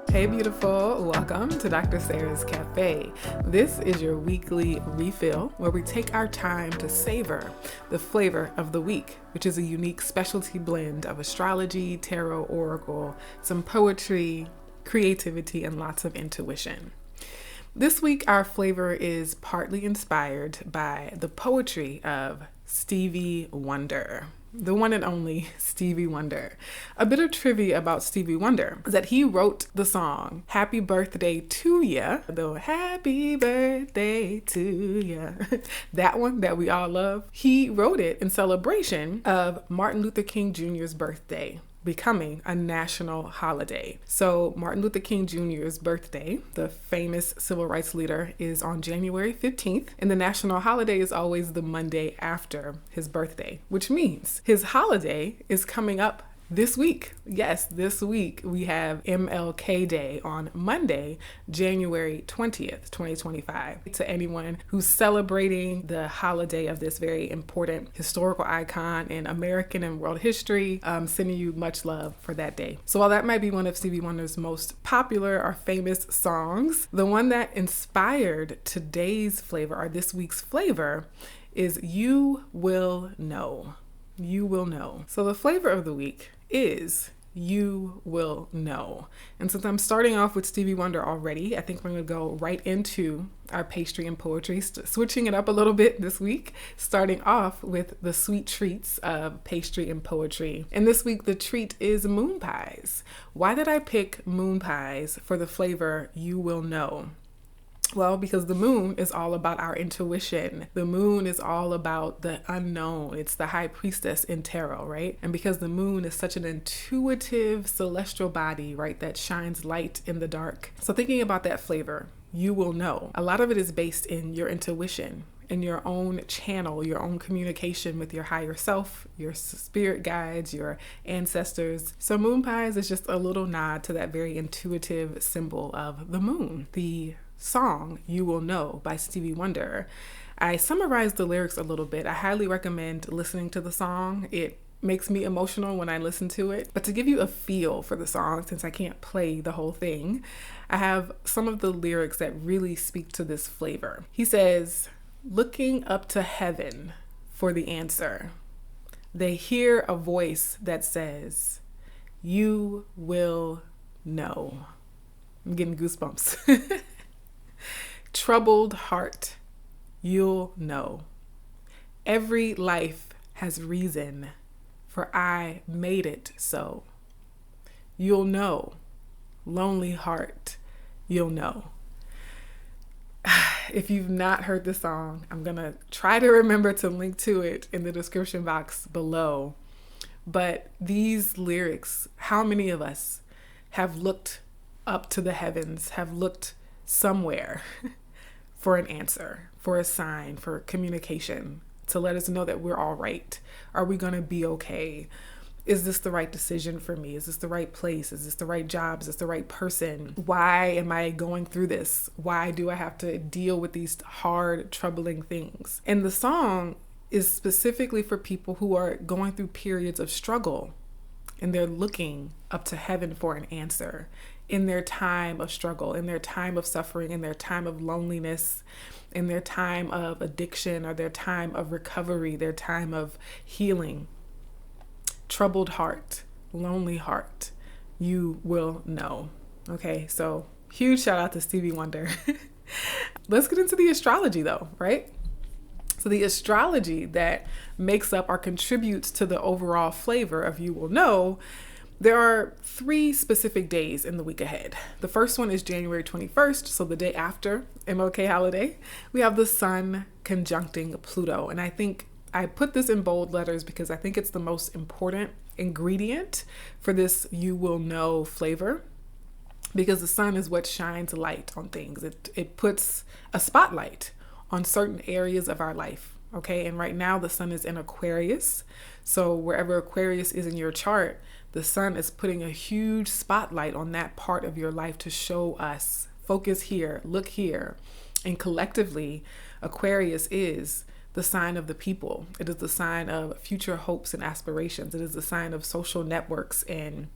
Hey beautiful, welcome to Dr. Sarah's Café. This is your weekly refill where we take our time to savor the flavor of the week, which is a unique specialty blend of astrology, tarot, oracle, some poetry, creativity, and lots of intuition. This week our flavor is partly inspired by the poetry of Stevie Wonder. The one and only Stevie Wonder. A bit of trivia about Stevie Wonder is that he wrote the song Happy Birthday to Ya, the Happy Birthday to Ya, that one that we all love. He wrote it in celebration of Martin Luther King Jr.'s birthday, becoming a national holiday. So Martin Luther King Jr.'s birthday, the famous civil rights leader, is on January 15th, and the national holiday is always the Monday after his birthday, which means his holiday is coming up this week. Yes, this week we have MLK Day on Monday, January 20th, 2025. To anyone who's celebrating the holiday of this very important historical icon in American and world history, sending you much love for that day. So while that might be one of Stevie Wonder's most popular or famous songs, the one that inspired today's flavor, or this week's flavor, is You Will Know. You will know. So the flavor of the week is You Will Know. And since I'm starting off with Stevie Wonder already, I think we're going to go right into our pastry and poetry, switching it up a little bit this week, starting off with the sweet treats of pastry and poetry. And this week the treat is moon pies. Why did I pick moon pies for the flavor You Will Know? Well, because the moon is all about our intuition. The moon is all about the unknown. It's the high priestess in tarot, right? And because the moon is such an intuitive celestial body, right, that shines light in the dark. So thinking about that flavor, you will know. A lot of it is based in your intuition, in your own channel, your own communication with your higher self, your spirit guides, your ancestors. So moon pies is just a little nod to that very intuitive symbol of the moon. The song You Will Know by Stevie Wonder. I summarized the lyrics a little bit. I highly recommend listening to the song. It makes me emotional when I listen to it. But to give you a feel for the song, since I can't play the whole thing, I have some of the lyrics that really speak to this flavor. He says, looking up to heaven for the answer, they hear a voice that says, you will know. I'm getting goosebumps. Troubled heart, you'll know. Every life has reason, for I made it so. You'll know. Lonely heart, you'll know. If you've not heard the song, I'm going to try to remember to link to it in the description box below. But these lyrics, how many of us have looked up to the heavens, have looked somewhere for an answer, for a sign, for communication, to let us know that we're all right? Are we going to be okay? Is this the right decision for me? Is this the right place? Is this the right job? Is this the right person? Why am I going through this? Why do I have to deal with these hard, troubling things? And the song is specifically for people who are going through periods of struggle, and they're looking up to heaven for an answer in their time of struggle, in their time of suffering, in their time of loneliness, in their time of addiction, or their time of recovery, their time of healing. Troubled heart, lonely heart, you will know. Okay, so huge shout out to Stevie Wonder. Let's get into the astrology though, right? So the astrology that makes up or contributes to the overall flavor of You Will Know, there are 3 specific days in the week ahead. The first one is January 21st, so the day after MLK holiday. We have the sun conjuncting Pluto. And I think I put this in bold letters because I think it's the most important ingredient for this You Will Know flavor, because the sun is what shines light on things. It puts a spotlight on certain areas of our life. Okay, and right now the sun is in Aquarius. So wherever Aquarius is in your chart, the sun is putting a huge spotlight on that part of your life to show us, focus here, look here. And collectively, Aquarius is the sign of the people. It is the sign of future hopes and aspirations. It is the sign of social networks and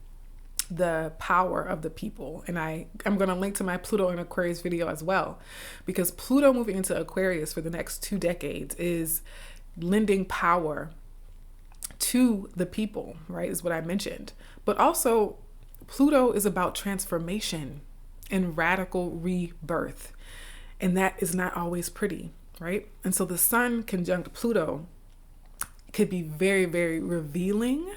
the power of the people. And I'm going to link to my Pluto and Aquarius video as well, because Pluto moving into Aquarius for the next 2 decades is lending power to the people, right? Is what I mentioned. But also Pluto is about transformation and radical rebirth. And that is not always pretty, right? And so the sun conjunct Pluto could be very, very revealing.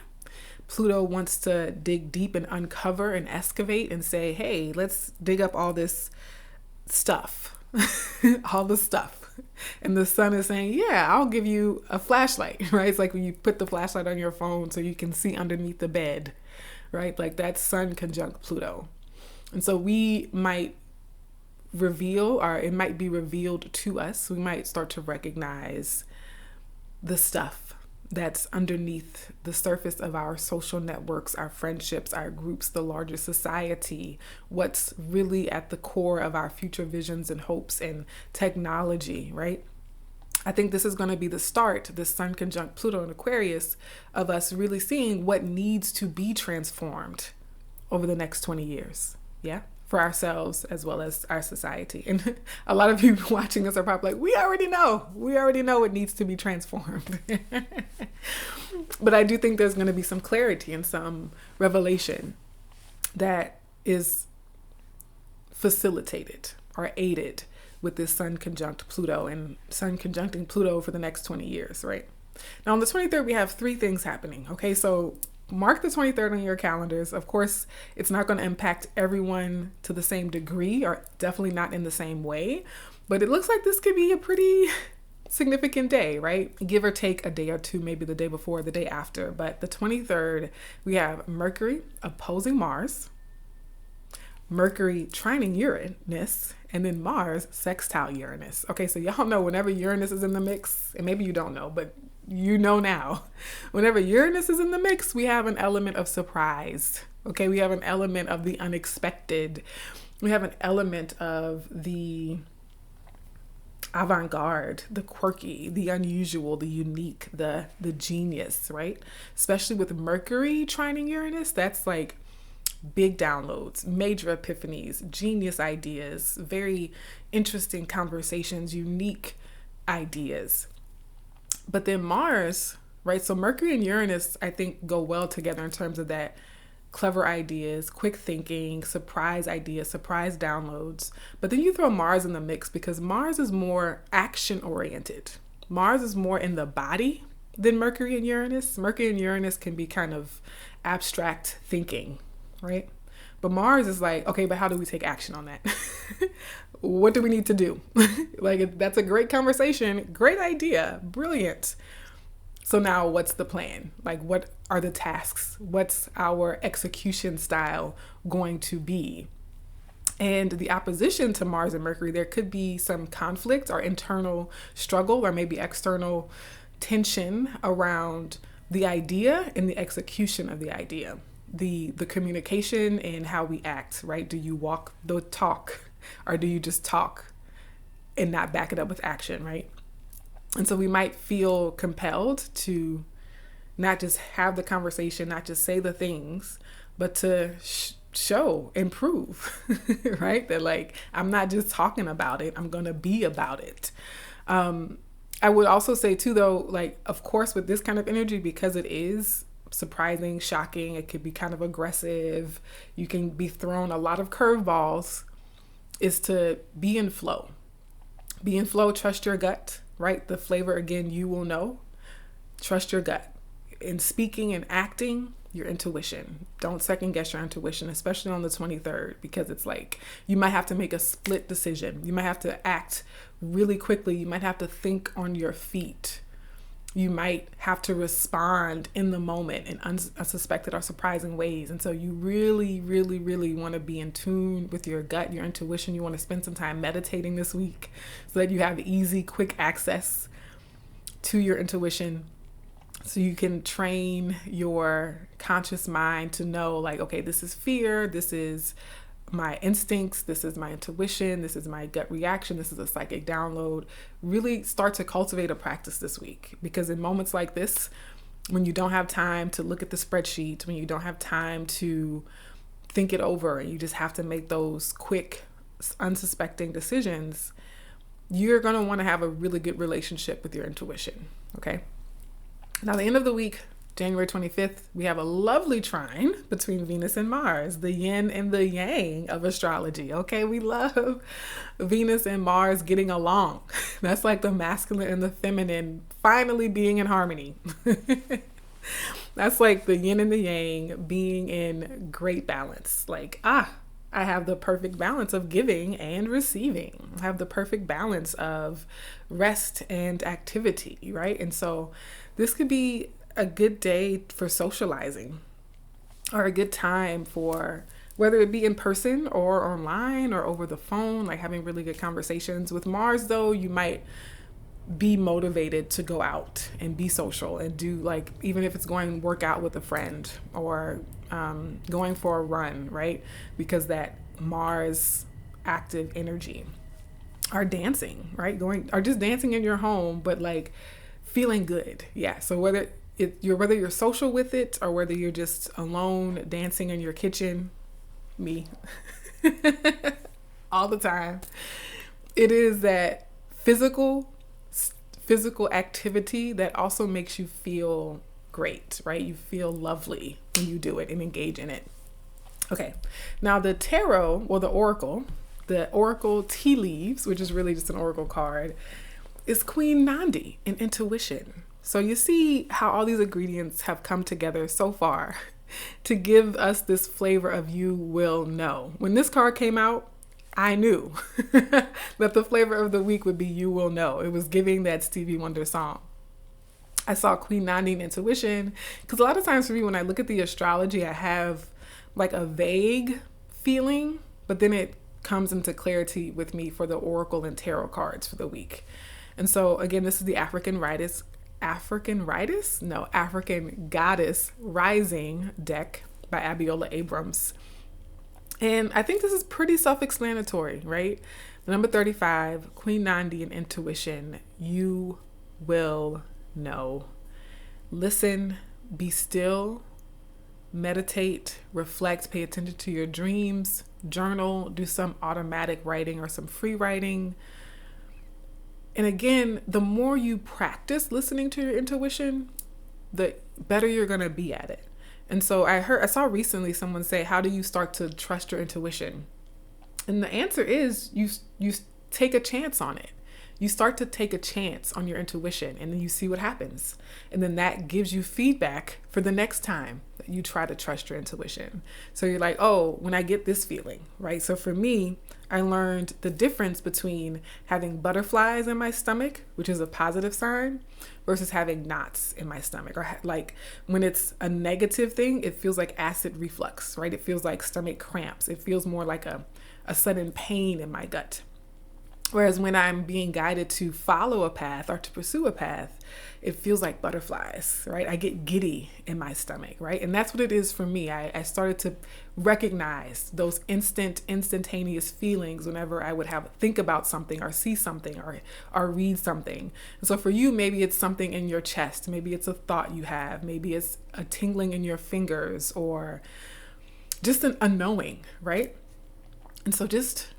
Pluto wants to dig deep and uncover and excavate and say, hey, let's dig up all this stuff, all the stuff. And the sun is saying, yeah, I'll give you a flashlight, right? It's like when you put the flashlight on your phone so you can see underneath the bed, right? Like that's sun conjunct Pluto. And so we might reveal, or it might be revealed to us. We might start to recognize the stuff that's underneath the surface of our social networks, our friendships, our groups, the larger society, what's really at the core of our future visions and hopes and technology, right? I think this is going to be the start, this sun conjunct Pluto in Aquarius, of us really seeing what needs to be transformed over the next 20 years. Yeah. For ourselves as well as our society. And a lot of people watching us are probably like, we already know what needs to be transformed. But I do think there's going to be some clarity and some revelation that is facilitated or aided with this sun conjunct Pluto and sun conjuncting Pluto for the next 20 years, right? Now on the 23rd, we have 3 things happening. Okay, so mark the 23rd on your calendars. Of course, it's not going to impact everyone to the same degree, or definitely not in the same way, but it looks like this could be a pretty significant day, right? Give or take a day or two, maybe the day before, the day after. But the 23rd, we have Mercury opposing Mars, Mercury trining Uranus, and then Mars sextile Uranus. Okay, so y'all know whenever Uranus is in the mix, and maybe you don't know, but you know now, whenever Uranus is in the mix, we have an element of surprise. Okay, we have an element of the unexpected. We have an element of the avant-garde, the quirky, the unusual, the unique, the genius, right? Especially with Mercury trining Uranus, that's like big downloads, major epiphanies, genius ideas, very interesting conversations, unique ideas. But then Mars, right? So Mercury and Uranus, I think, go well together in terms of that clever ideas, quick thinking, surprise ideas, surprise downloads. But then you throw Mars in the mix because Mars is more action oriented. Mars is more in the body than Mercury and Uranus. Mercury and Uranus can be kind of abstract thinking, right? But Mars is like, okay, but how do we take action on that? What do we need to do? Like, that's a great conversation, great idea, brilliant. So now what's the plan? Like, what are the tasks? What's our execution style going to be? And the opposition to Mars and Mercury, there could be some conflict or internal struggle or maybe external tension around the idea and the execution of the idea. The communication and how we act, right? Do you walk the talk or do you just talk and not back it up with action, right? And so we might feel compelled to not just have the conversation, not just say the things, but to show and prove, right? That like, I'm not just talking about it, I'm going to be about it. I would also say too, though, like, of course, with this kind of energy, because it is surprising, shocking, it could be kind of aggressive, you can be thrown a lot of curveballs, is to be in flow. Be in flow, trust your gut, right? The flavor, again, you will know. Trust your gut. In speaking and acting, your intuition. Don't second guess your intuition, especially on the 23rd, because it's like you might have to make a split decision. You might have to act really quickly. You might have to think on your feet. You might have to respond in the moment in unsuspected or surprising ways. And so you really, really, really want to be in tune with your gut, your intuition. You want to spend some time meditating this week so that you have easy, quick access to your intuition, so you can train your conscious mind to know, like, okay, this is fear, this is my instincts, this is my intuition, this is my gut reaction, this is a psychic download. Really start to cultivate a practice this week, because in moments like this, when you don't have time to look at the spreadsheet, when you don't have time to think it over, and you just have to make those quick, unsuspecting decisions, you're going to want to have a really good relationship with your intuition. Okay. Now, the end of the week, January 25th, we have a lovely trine between Venus and Mars, the yin and the yang of astrology. Okay, we love Venus and Mars getting along. That's like the masculine and the feminine finally being in harmony. That's like the yin and the yang being in great balance. Like, I have the perfect balance of giving and receiving. I have the perfect balance of rest and activity, right? And so this could be a good day for socializing, or a good time for, whether it be in person or online or over the phone, like having really good conversations. With Mars though, you might be motivated to go out and be social and do, like, even if it's going to work out with a friend, or going for a run, right? Because that Mars active energy, are dancing, right? Or just dancing in your home, but like feeling good. Yeah. So whether you're social with it, or whether you're just alone dancing in your kitchen, me, all the time, it is that physical activity that also makes you feel great, right? You feel lovely when you do it and engage in it. Okay. Now the tarot, or the oracle tea leaves, which is really just an oracle card, is Queen Nandi in intuition. So you see how all these ingredients have come together so far to give us this flavor of you will know. When this card came out, I knew that the flavor of the week would be you will know. It was giving that Stevie Wonder song. I saw Queen Nandi in intuition, because a lot of times for me, when I look at the astrology, I have like a vague feeling, but then it comes into clarity with me for the oracle and tarot cards for the week. And so again, this is the African Goddess Rising deck by Abiola Abrams. And I think this is pretty self-explanatory, right? The number 35, Queen Nandi and intuition, you will know. Listen, be still, meditate, reflect, pay attention to your dreams, journal, do some automatic writing or some free writing. And again, the more you practice listening to your intuition, the better you're going to be at it. And so I saw recently someone say, how do you start to trust your intuition? And the answer is you take a chance on it. You start to take a chance on your intuition, and then you see what happens. And then that gives you feedback for the next time that you try to trust your intuition. So you're like, oh, when I get this feeling, right? So for me, I learned the difference between having butterflies in my stomach, which is a positive sign, versus having knots in my stomach. Or like when it's a negative thing, it feels like acid reflux, right? It feels like stomach cramps. It feels more like a sudden pain in my gut. Whereas when I'm being guided to follow a path or to pursue a path, it feels like butterflies, right? I get giddy in my stomach, right? And that's what it is for me. I started to recognize those instantaneous feelings whenever I would think about something or see something or read something. And so for you, maybe it's something in your chest. Maybe it's a thought you have. Maybe it's a tingling in your fingers, or just a knowing, right? And so just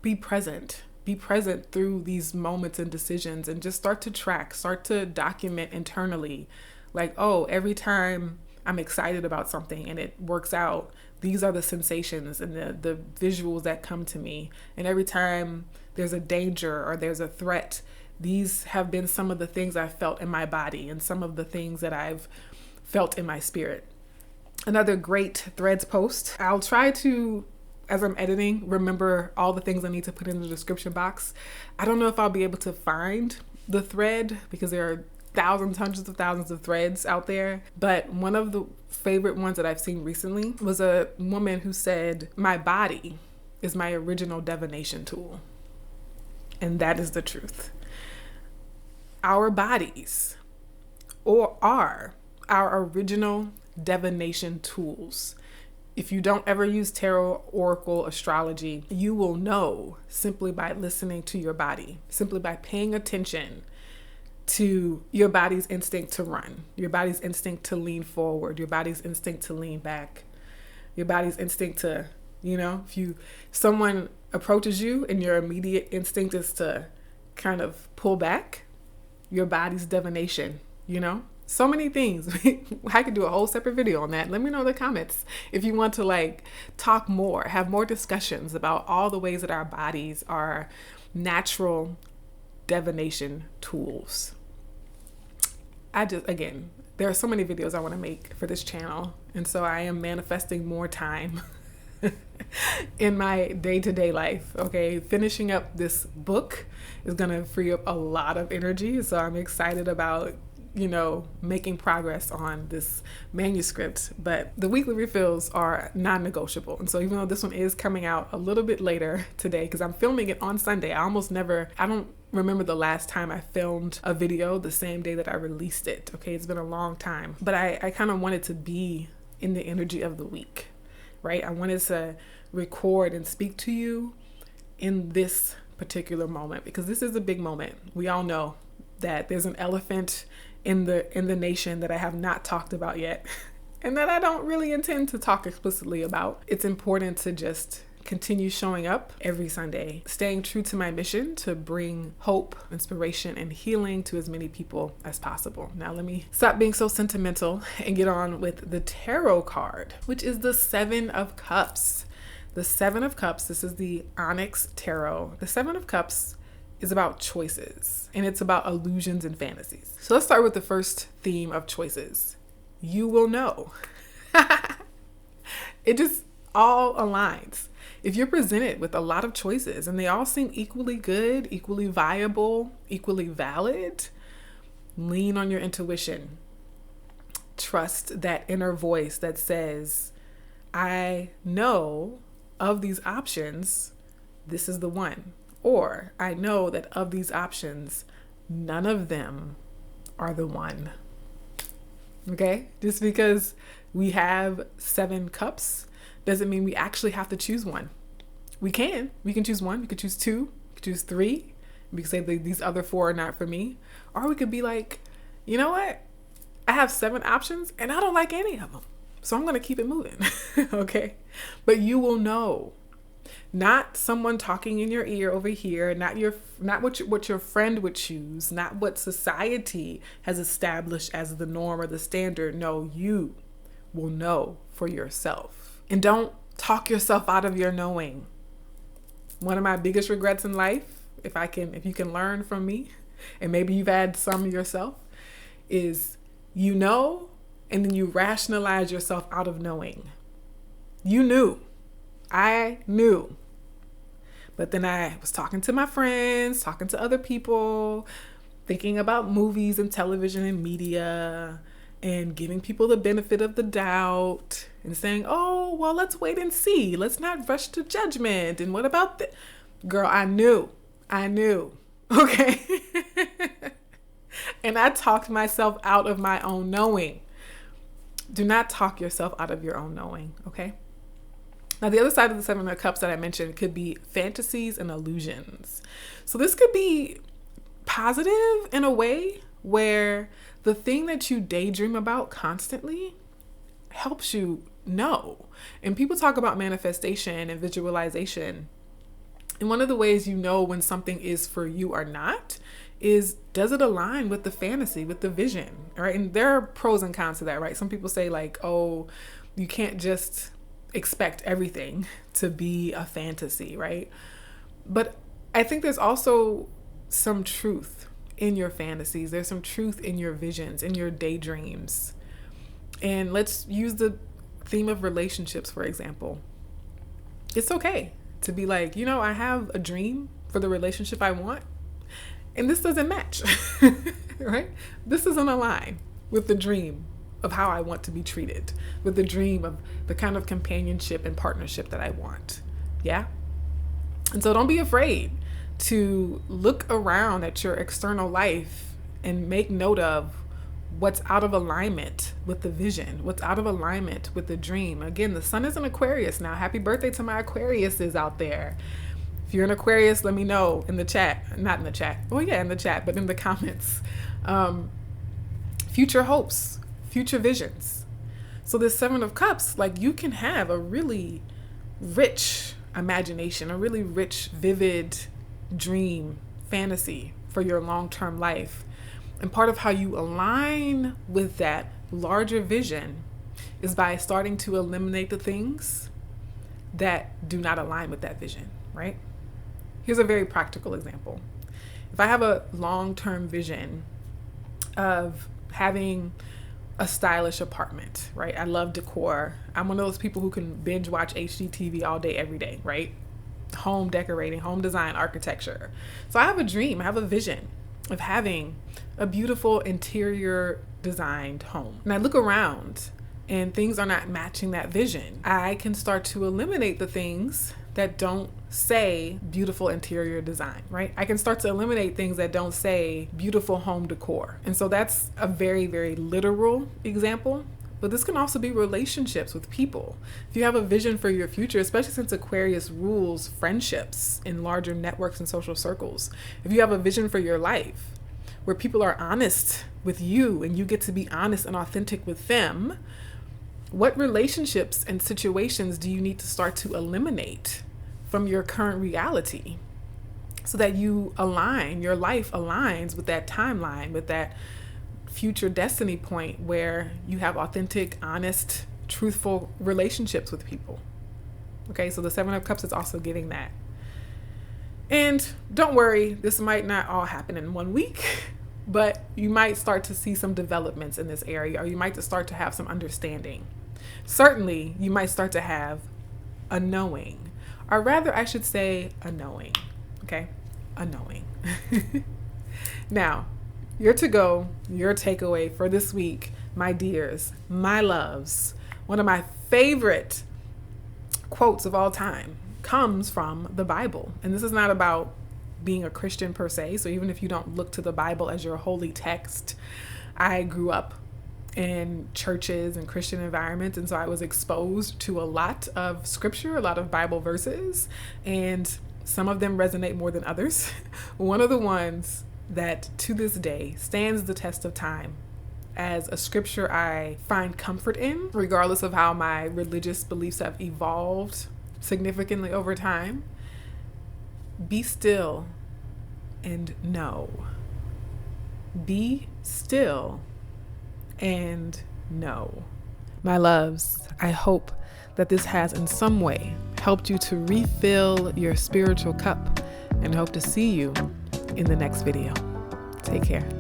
be present. Be present through these moments and decisions, and just start to document internally. Like, oh, every time I'm excited about something and it works out, these are the sensations and the visuals that come to me. And every time there's a danger or there's a threat, these have been some of the things I've felt in my body and some of the things that I've felt in my spirit. Another great Threads post. I'll try to, as I'm editing, remember all the things I need to put in the description box. I don't know if I'll be able to find the thread because there are hundreds of thousands of threads out there. But one of the favorite ones that I've seen recently was a woman who said, my body is my original divination tool. And that is the truth. Our bodies are our original divination tools. If you don't ever use tarot, oracle, astrology, you will know simply by listening to your body, simply by paying attention to your body's instinct to run, your body's instinct to lean forward, your body's instinct to lean back, your body's instinct to, if someone approaches you and your immediate instinct is to kind of pull back, your body's divination, so many things. I could do a whole separate video on that. Let me know in the comments if you want to talk more, have more discussions about all the ways that our bodies are natural divination tools. There are so many videos I want to make for this channel. And so I am manifesting more time in my day-to-day life. Okay. Finishing up this book is going to free up a lot of energy. So I'm excited about, making progress on this manuscript, but the weekly refills are non-negotiable. And so even though this one is coming out a little bit later today, because I'm filming it on Sunday, I don't remember the last time I filmed a video the same day that I released it. Okay. It's been a long time, but I kind of wanted to be in the energy of the week, right? I wanted to record and speak to you in this particular moment, because this is a big moment. We all know that there's an elephant in the nation that I have not talked about yet and that I don't really intend to talk explicitly about. It's important to just continue showing up every Sunday, staying true to my mission to bring hope, inspiration, and healing to as many people as possible. Now let me stop being so sentimental and get on with the tarot card, which is the Seven of Cups. The Seven of Cups, this is the Onyx Tarot. The Seven of Cups is about choices, and it's about illusions and fantasies. So let's start with the first theme of choices. You will know. It just all aligns. If you're presented with a lot of choices and they all seem equally good, equally viable, equally valid, lean on your intuition. Trust that inner voice that says, I know of these options, this is the one. Or I know that of these options, none of them are the one. Okay? Just because we have 7 cups doesn't mean we actually have to choose one. We can choose one. We could choose 2. We could choose 3. We could say these other 4 are not for me. Or we could be like, you know what? I have 7 options and I don't like any of them. So I'm going to keep it moving. Okay? But you will know. Not someone talking in your ear over here, not what your friend would choose, not what society has established as the norm or the standard. No, you will know for yourself. And don't talk yourself out of your knowing. One of my biggest regrets in life, if you can learn from me, and maybe you've had some yourself, is and then you rationalize yourself out of knowing. You knew. I knew. But then I was talking to my friends, talking to other people, thinking about movies and television and media, and giving people the benefit of the doubt and saying, oh, well, let's wait and see. Let's not rush to judgment. And what about this? Girl, I knew. Okay. And I talked myself out of my own knowing. Do not talk yourself out of your own knowing. Okay. Now, the other side of the Seven of Cups that I mentioned could be fantasies and illusions. So this could be positive in a way where the thing that you daydream about constantly helps you know. And people talk about manifestation and visualization. And one of the ways you know when something is for you or not is, does it align with the fantasy, with the vision, right? And there are pros and cons to that, right? Some people say oh, you can't just expect everything to be a fantasy, right? But I think there's also some truth in your fantasies. There's some truth in your visions, in your daydreams. And let's use the theme of relationships, for example. It's okay to be like, I have a dream for the relationship I want, and this doesn't match, right? This doesn't align with the dream of how I want to be treated, with the dream of the kind of companionship and partnership that I want. Yeah. And so don't be afraid to look around at your external life and make note of what's out of alignment with the vision, what's out of alignment with the dream. Again, the sun is in Aquarius now. Happy birthday to my Aquariuses out there. If you're an Aquarius, let me know in the chat. Not in the chat. Well, yeah, in the chat, but in the comments. Future hopes, future visions. So this Seven of Cups, like, you can have a really rich imagination, a really rich, vivid dream, fantasy for your long-term life. And part of how you align with that larger vision is by starting to eliminate the things that do not align with that vision, right? Here's a very practical example. If I have a long-term vision of having a stylish apartment, right? I love decor. I'm one of those people who can binge watch HGTV all day, every day, right? Home decorating, home design, architecture. So I have a dream, I have a vision of having a beautiful interior designed home. And I look around and things are not matching that vision. I can start to eliminate the things that don't say beautiful interior design, right? I can start to eliminate things that don't say beautiful home decor. And so that's a very, very literal example, but this can also be relationships with people. If you have a vision for your future, especially since Aquarius rules friendships in larger networks and social circles, if you have a vision for your life where people are honest with you and you get to be honest and authentic with them, what relationships and situations do you need to start to eliminate from your current reality so that you align, your life aligns with that timeline, with that future destiny point where you have authentic, honest, truthful relationships with people? Okay, so the Seven of Cups is also giving that. And don't worry, this might not all happen in 1 week, but you might start to see some developments in this area, or you might start to have some understanding. Certainly, you might start to have a knowing, or rather, I should say a knowing, okay? A knowing. Now, your to-go, your takeaway for this week, my dears, my loves, one of my favorite quotes of all time comes from the Bible. And this is not about being a Christian per se. So even if you don't look to the Bible as your holy text, I grew up in churches and Christian environments. And so I was exposed to a lot of scripture, a lot of Bible verses, and some of them resonate more than others. One of the ones that to this day stands the test of time as a scripture I find comfort in, regardless of how my religious beliefs have evolved significantly over time. Be still and know. Be still and know. My loves, I hope that this has in some way helped you to refill your spiritual cup, and hope to see you in the next video. Take care.